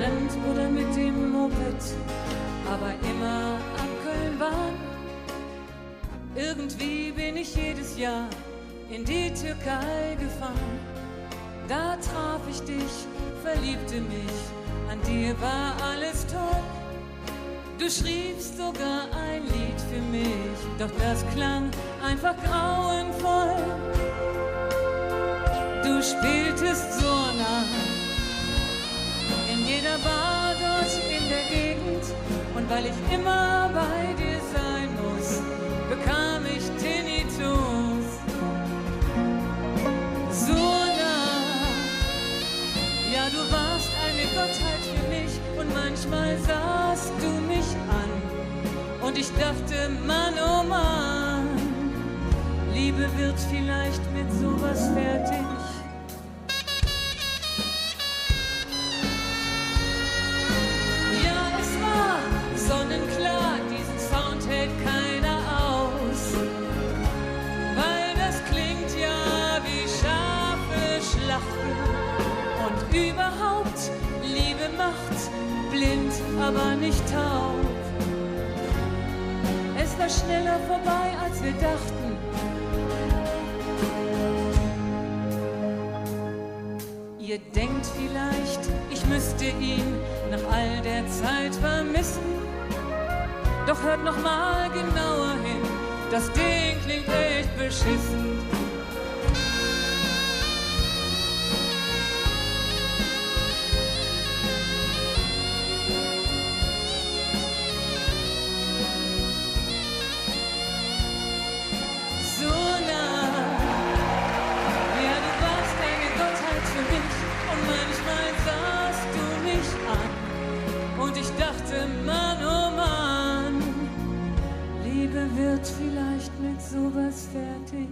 Rent oder mit dem Moped, aber immer ab Köln-Bahn. Irgendwie bin ich jedes Jahr in die Türkei gefahren. Da traf ich dich, verliebte mich, an dir war alles toll. Du schriebst sogar ein Lied für mich, doch das klang einfach grauenvoll. Du spieltest so nah, in jeder Bar dort in der Gegend. Und weil ich immer bei dir sein muss, bekam ich Tinnitus. So nah, ja, du warst eine Gottheit für mich. Und manchmal sahst du mich an und ich dachte, Mann, oh Mann, Liebe wird vielleicht mit sowas fertig. Ja, es war sonnenklar, diesen Sound hält keiner aus, weil das klingt ja wie scharfe Schlachten. Und überhaupt, Liebe macht blind, aber nicht taub. Es war schneller vorbei, als wir dachten. Ihr denkt vielleicht, ich müsste ihn nach all der Zeit vermissen. Doch hört noch mal genauer hin, das Ding klingt echt beschissen. Und ich dachte, Mann, oh Mann, Liebe wird vielleicht mit sowas fertig.